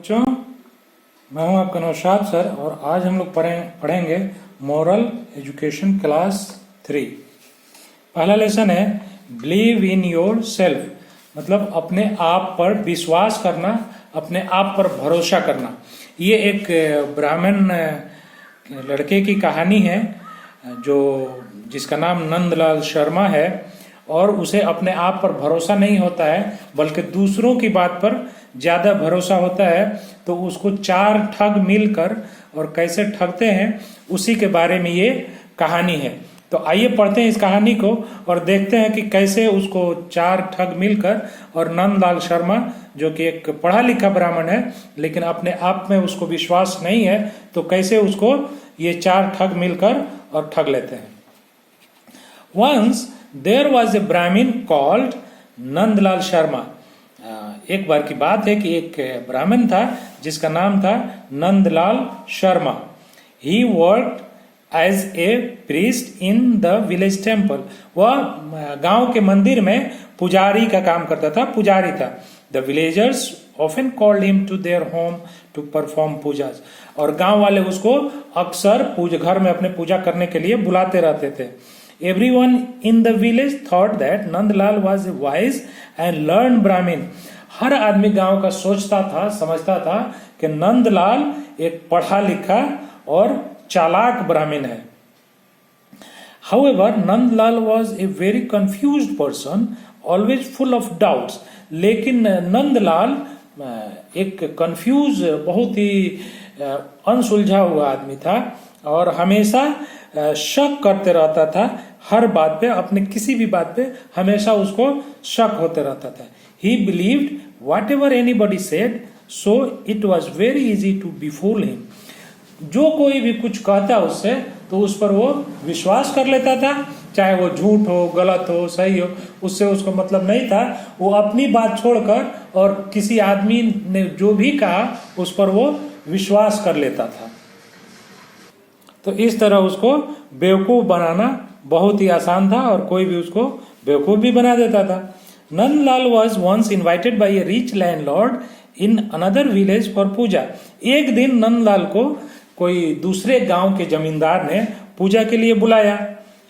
बच्चों, मैं हूं आपका नौशाद सर और आज हम लोग पढ़ेंगे मॉरल एजुकेशन क्लास 3। पहला लेसन है बिलीव इन योर सेल्फ, मतलब अपने आप पर विश्वास करना, अपने आप पर भरोसा करना। ये एक ब्राह्मण लड़के की कहानी है जो जिसका नाम नंदलाल शर्मा है और उसे अपने आप पर भरोसा नहीं होता है बल्कि दूसरों की बात पर ज़्यादा भरोसा होता है। तो उसको 4 ठग मिलकर और कैसे ठगते हैं उसी के बारे में ये कहानी है। तो आइए पढ़ते हैं इस कहानी को और देखते हैं कि कैसे उसको 4 ठग मिलकर और नंदलाल शर्मा जो कि एक पढ़ा लिखा ब्राह्मण है लेकिन अपने आप में उसको विश्वास नहीं है, तो कैसे उसको ये 4 ठग मिलकर और ठग लेते हैं। Once there was a Brahmin called Nandlal Sharma. एक बार की बात है कि एक ब्राह्मण था जिसका नाम था Nandlal Sharma. He worked as a priest in the village temple। वह गांव के मंदिर में पुजारी का काम करता था, पुजारी था। The villagers often called him to their home to perform pujas। और गांव वाले उसको अक्सर घर में अपने पूजा करने के लिए बुलाते रहते थे। Everyone in the village thought that Nandlal was a wise and learned Brahmin। हर आदमी गांव का सोचता था, समझता था कि नंदलाल एक पढ़ा लिखा और चालाक ब्राह्मण है। However, Nandlal was a very confused person, always full of doubts। लेकिन नंदलाल एक कंफ्यूज, बहुत ही अनसुलझा हुआ आदमी था और हमेशा शक करते रहता था हर बात पे, अपने किसी भी बात पे हमेशा उसको शक होते रहता था। He believed whatever anybody said, so it was very easy to befool him। जो कोई भी कुछ कहता उससे तो उस पर वो विश्वास कर लेता था, चाहे वो झूठ हो, गलत हो, सही हो, उससे उसको मतलब नहीं था। वो अपनी बात छोड़कर और किसी आदमी ने जो भी कहा उस पर वो विश्वास कर लेता था। तो इस तरह उसको बेवकूफ बनाना बहुत ही आसान था और कोई भी उसको बेवकूफ भी बना देता था। Nandlal was once invited by a rich landlord in another village for puja. एक दिन नंदलाल को कोई दूसरे गांव के जमींदार ने पूजा के लिए बुलाया।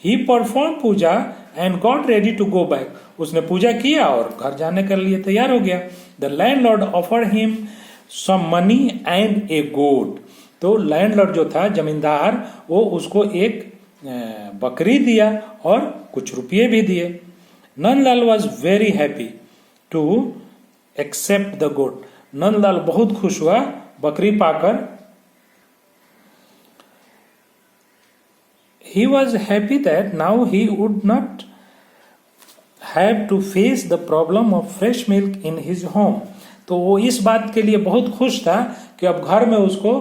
He perform puja and got ready to go back. उसने पूजा किया और घर जाने के लिए तैयार हो गया। The landlord offered him some money and a goat. तो लैंडलॉर्ड जो था, जमींदार, वो उसको एक बकरी दिया और कुछ रुपये भी दिए। Nandlal was very happy to accept the goat. Nandlal बहुत खुश हुआ बकरी पाकर। He was happy that now he would not have to face the problem of fresh milk in his home। तो वो इस बात के लिए बहुत खुश था कि अब घर में उसको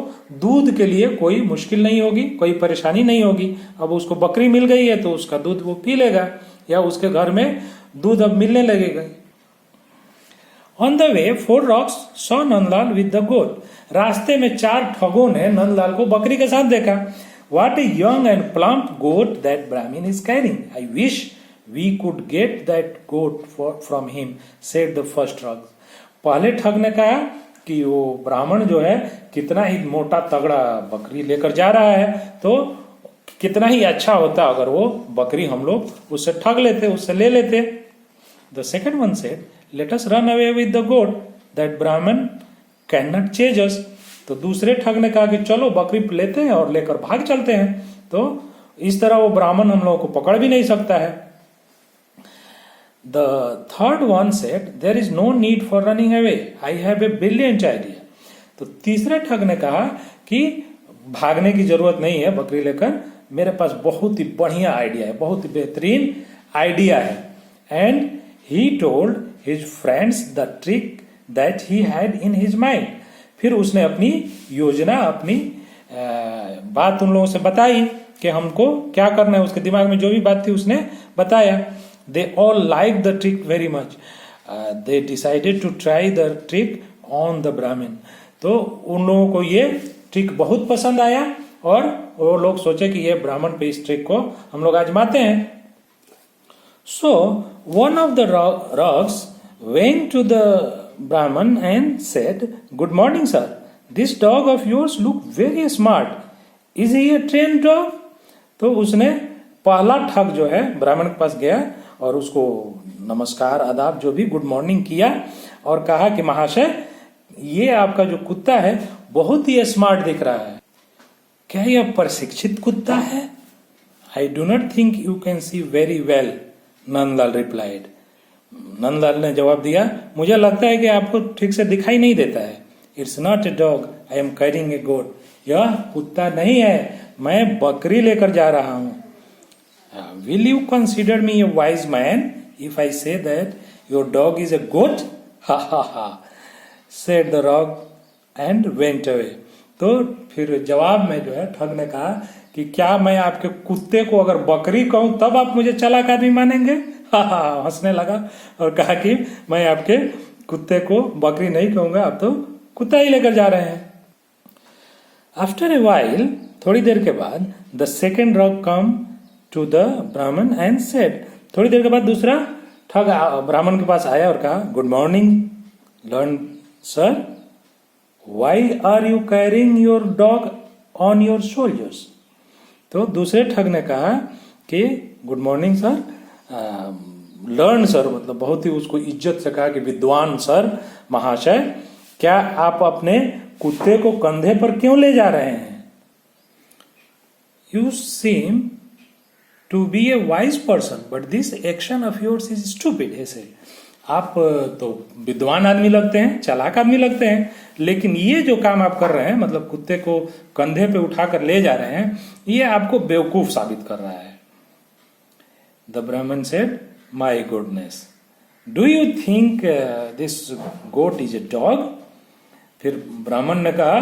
दूध के लिए कोई मुश्किल नहीं होगी, कोई परेशानी नहीं होगी। अब उसको बकरी मिल गई है तो उसका दूध वो पी लेगा या उसके घर में दूध अब मिलने लगेगा। On the way 4 rocks saw Nandlal with the goat. रास्ते में 4 ठगों ने नंदलाल को बकरी के साथ देखा। What a young and plump goat that Brahmin is carrying! I wish we could get that goat from him, said the first ठग। पहले ठग ने कहा कि वो ब्राह्मण जो है कितना ही मोटा तगड़ा बकरी लेकर जा रहा है, तो कितना ही अच्छा होता अगर वो बकरी हम लोग उससे ठग लेते, उससे ले लेते। The second one said, let us run away with the goat, that Brahman cannot chase us। तो दूसरे ठग ने कहा कि चलो बकरी लेते हैं और लेकर भाग चलते हैं, तो इस तरह वो ब्राह्मण हम लोगों को पकड़ भी नहीं सकता है। The third one said, there is no need for running away, I have a brilliant idea। तो तीसरे ठग ने कहा कि भागने की जरूरत नहीं है बकरी लेकर, मेरे पास बहुत ही बढ़िया आइडिया है, बहुत ही बेहतरीन आइडिया है। And he told his friends the trick that he had in his mind। फिर उसने अपनी योजना, अपनी बात उन लोगों से बताई कि हमको क्या करना है। उसके दिमाग में जो भी बात थी उसने बताया। They all like the trick very much. They decided to try the trick on the Brahman. तो उन लोगों को ये ट्रिक बहुत पसंद आया और वो लोग सोचे कि ये ब्राह्मण पे इस ट्रिक को हम लोग आजमाते हैं। So one of the rocks went to the Brahman and said, "Good morning, sir. This dog of yours look very smart. Is he a trained dog?" तो उसने पहला ठग जो है ब्राह्मण के पास गया और उसको नमस्कार आदाब जो भी गुड मॉर्निंग किया और कहा कि महाशय ये आपका जो कुत्ता है बहुत ही स्मार्ट दिख रहा है, क्या यह प्रशिक्षित कुत्ता है? I do not think you can see very well, Nandlal replied. Nandlal ने जवाब दिया, मुझे लगता है कि आपको ठीक से दिखाई नहीं देता है. It's not a dog, I am carrying a goat. यह कुत्ता नहीं है, मैं बकरी लेकर जा रहा हूँ. Will you consider me a wise man if I say that your dog is a goat? Ha ha ha, said the dog and went away. तो फिर जवाब में जो है ठग ने कहा कि क्या मैं आपके कुत्ते को अगर बकरी कहूं तब आप मुझे चालाक आदमी मानेंगे? हा हा, हंसने लगा और कहा कि मैं आपके कुत्ते को बकरी नहीं कहूंगा, आप तो कुत्ता ही लेकर जा रहे हैं. आफ्टर ए वाइल, थोड़ी देर के बाद, the second dog came to the Brahman and said, थोड़ी देर के बाद दूसरा ठग ब्राह्मण के पास आया और कहा, good morning learn sir, why are you carrying your dog on your shoulders. तो दूसरे ठग ने कहा कि good morning sir, learn sir, मतलब बहुत ही उसको इज्जत से कहा कि विद्वान सर, महाशय, क्या आप अपने कुत्ते को कंधे पर क्यों ले जा रहे हैं? You seem to be a wise person but this action of yours is stupid. ऐसे आप तो विद्वान आदमी लगते हैं, चालाक आदमी लगते हैं, लेकिन ये जो काम आप कर रहे हैं, मतलब कुत्ते को कंधे पे उठाकर ले जा रहे हैं, ये आपको बेवकूफ साबित कर रहा है. The Brahman said, my goodness, do you think this goat is a dog? फिर ब्राह्मण ने कहा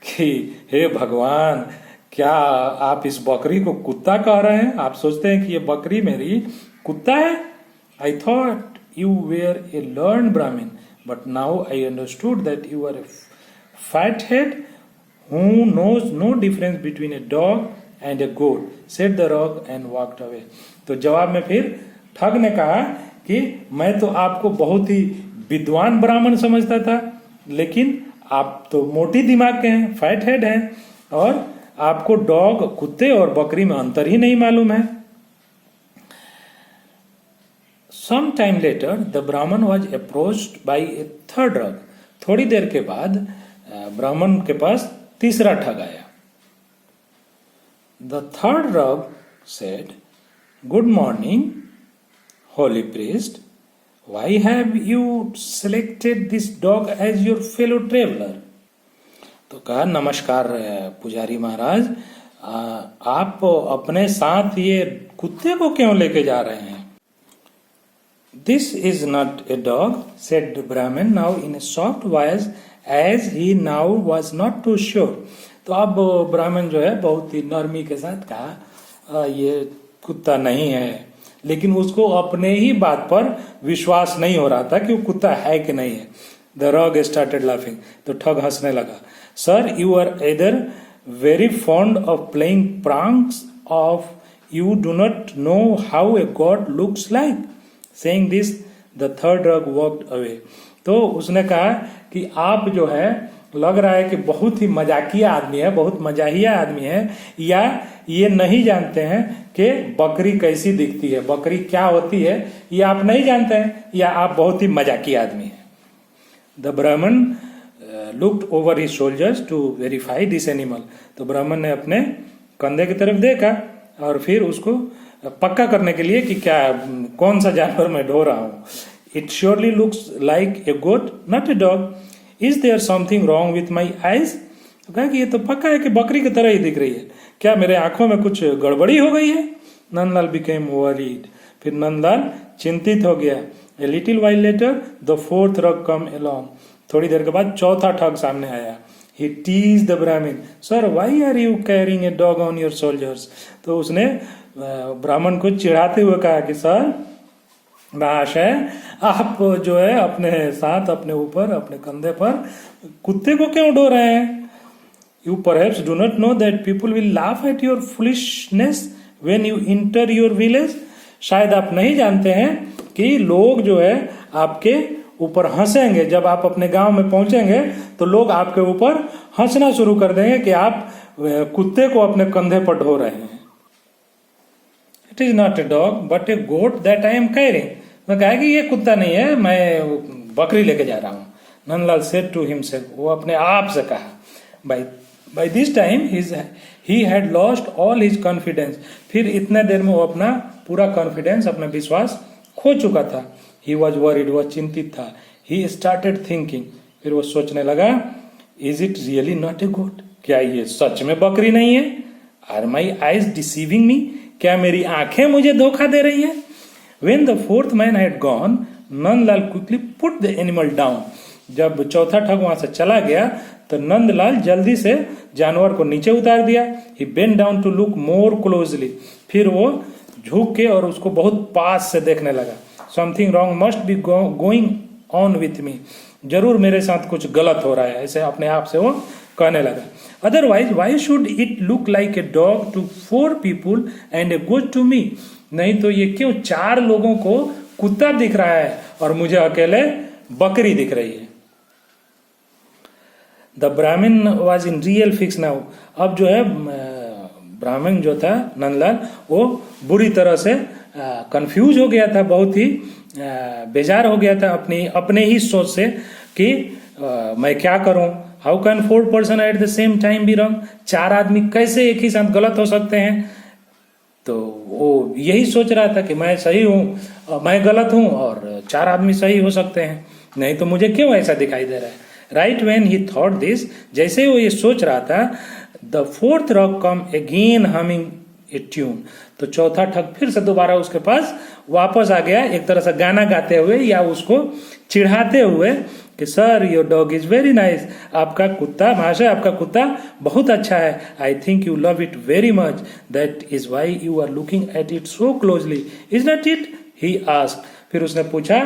कि हे भगवान, क्या आप इस बकरी को कुत्ता कह रहे हैं? आप सोचते हैं कि ये बकरी मेरी कुत्ता है? I thought you were a learned Brahmin, but now I understood that you are a fathead who knows no difference between a dog and a goat, said the dog and walked away. तो जवाब में फिर ठग ने कहा कि मैं तो आपको बहुत ही विद्वान ब्राह्मण समझता था, लेकिन आप तो मोटी दिमाग के हैं, फैट हेड हैं, और आपको डॉग, कुत्ते और बकरी में अंतर ही नहीं मालूम है. Some time later, the Brahman was approached by a third dog. थोड़ी देर के बाद ब्राह्मण के पास तीसरा ठग आया. The third dog said, "Good morning, holy priest. Why have you selected this dog as your fellow traveler?" तो कहा, नमस्कार पुजारी महाराज, आप अपने साथ ये कुत्ते को क्यों लेके जा रहे हैं? This is not a dog, said the Brahmin now in a soft voice, as he now was not too sure. तो अब ब्राह्मण जो है बहुत ही नरमी के साथ कहा, ये कुत्ता नहीं है, लेकिन उसको अपने ही बात पर विश्वास नहीं हो रहा था कि वो कुत्ता है कि नहीं है. The dog started laughing. तो ठग हंसने लगा. Sir, you are either very fond of playing pranks or you do not know how a god looks like. Saying this, the third dog walked away. तो उसने कहा कि आप जो है लग रहा है कि बहुत ही मजाकिया आदमी है, बहुत मजाहिया आदमी है, या ये नहीं जानते हैं कि बकरी कैसी दिखती है, बकरी क्या होती है, ये आप नहीं जानते हैं, या आप बहुत ही मजाकिया आदमी है. The Brahman looked over his shoulders to verify this animal. तो ब्राह्मण ने अपने कंधे की तरफ देखा और फिर उसको पक्का करने के लिए कि क्या कौन सा जानवर मैं ढो रहा हूँ. It surely looks like a goat not a dog. Is there something wrong with my eyes? तो कहा कि ये तो पक्का है कि बकरी की तरह ही दिख रही है, क्या मेरे आंखों में कुछ गड़बड़ी हो गई है? Nandlal became worried. फिर नंदलाल चिंतित हो गया. A little while later the fourth dog came along. थोड़ी देर के बाद चौथा ठग सामने आया. He teased the Brahmin. Sir, why are you carrying a dog on your shoulders? तो उसने ब्राह्मण को चिढ़ाते हुए कहा कि सर, महाशय, आप जो है अपने साथ, अपने ऊपर, अपने कंधे पर कुत्ते को क्यों ढो रहे हैं? You perhaps do not know that people will laugh at your foolishness when you enter your village. शायद आप नहीं जानते हैं कि लोग जो है आपके ऊपर हंसेंगे। जब आप अपने गांव में पहुंचेंगे तो लोग आपके ऊपर हंसना शुरू कर देंगे कि आप कुत्ते को अपने कंधे पर ढो रहे हैं। It is not a dog but a goat that I am carrying. मैं कहा कि ये कुत्ता नहीं है, मैं बकरी लेके जा रहा हूं। नंदलाल सेड टू हिमसेल्फ, वो अपने आप से कहा। By this time he had lost all his confidence. फिर इतने देर में वो अपना पूरा कॉन्फिडेंस, अपना विश्वास खो चुका था। ही वॉज वरीड, वह चिंतित था। ही स्टार्टेड थिंकिंग, फिर वो सोचने लगा, is it really not a goat? क्या ये सच में बकरी नहीं है? Are my eyes deceiving me? क्या मेरी आंखें मुझे धोखा दे रही है? When the fourth man had gone, Nandlal quickly put the animal down. जब चौथा ठग वहां से चला गया तो नंदलाल जल्दी से जानवर को नीचे उतार दिया। He bent down to look more closely. फिर वो झुक के और उसको बहुत पास से देखने लगा। Something wrong must be going on with me. जरूर मेरे साथ कुछ गलत हो रहा है, ऐसे अपने आप से वो कहने लगा। Otherwise, why should it look like a dog to 4 people and a goat to me? नहीं तो ये क्यों 4 लोगों को कुत्ता दिख रहा है और मुझे अकेले बकरी दिख रही है। द ब्राह्मण was in real fix now. अब जो है ब्राह्मण जो था नंदलाल, वो बुरी तरह से कंफ्यूज हो गया था, बहुत ही बेजार हो गया था अपने ही सोच से कि मैं क्या करूं। How can 4 person at the same time be wrong? 4 आदमी कैसे एक ही साथ गलत हो सकते हैं? तो वो यही सोच रहा था कि मैं सही हूं, मैं गलत हूं और 4 आदमी सही हो सकते हैं, नहीं तो मुझे क्यों ऐसा दिखाई दे रहा है। Right when he thought this, जैसे वो ये सोच रहा था, the fourth rock come again humming A tune. तो चौथा ठग फिर से दोबारा उसके पास वापस आ गया, एक तरह से गाना गाते हुए या उसको चिढ़ाते हुए कि sir your dog is very nice. आपका कुत्ता, महाशय आपका कुत्ता बहुत अच्छा है। I think you love it very much, that is why you are looking at it so closely, is not it? He asked. फिर उसने पूछा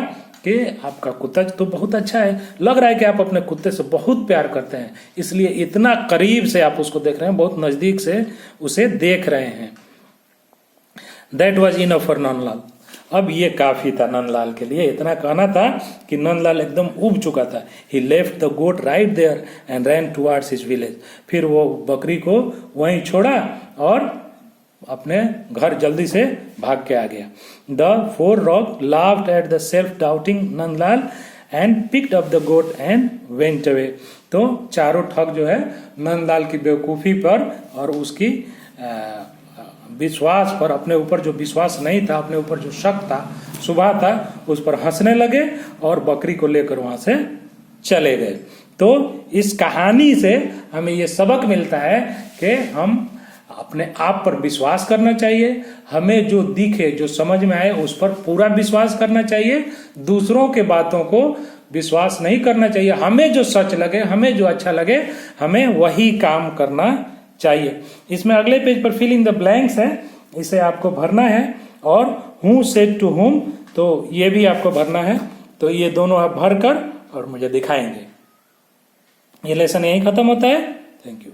कि आपका कुत्ता तो बहुत अच्छा है, लग रहा है कि आप अपने कुत्ते से बहुत प्यार करते हैं, इसलिए इतना करीब से आप उसको देख रहे हैं, बहुत नजदीक से उसे देख रहे हैं। That was enough for Nandlal. अब ये काफी था नंदलाल के लिए, इतना कहना था कि नंदलाल एकदम उब चुका था। He left the goat right there and ran towards his village. फिर वो बकरी को वहीं छोड़ा और अपने घर जल्दी से भाग के आ गया। The 4 rock laughed at the self doubting Nandlal and picked up the goat and went away. तो चारों ठग जो है नंदलाल की बेवकूफी पर और उसकी विश्वास पर, अपने ऊपर जो विश्वास नहीं था, अपने ऊपर जो शक था, शुबा था, उस पर हंसने लगे और बकरी को लेकर वहां से चले गए। तो इस कहानी से हमें ये सबक मिलता है कि हम अपने आप पर विश्वास करना चाहिए, हमें जो दिखे, जो समझ में आए उस पर पूरा विश्वास करना चाहिए, दूसरों के बातों को विश्वास नहीं करना चाहिए। हमें जो सच लगे, हमें जो अच्छा लगे, हमें वही काम करना चाहिए। इसमें अगले पेज पर फिल इन द ब्लैंक्स है, इसे आपको भरना है। और हु सेड टू हुम, तो ये भी आपको भरना है। तो ये दोनों आप भर कर और मुझे दिखाएंगे। ये लेसन यहीं खत्म होता है। Thank you.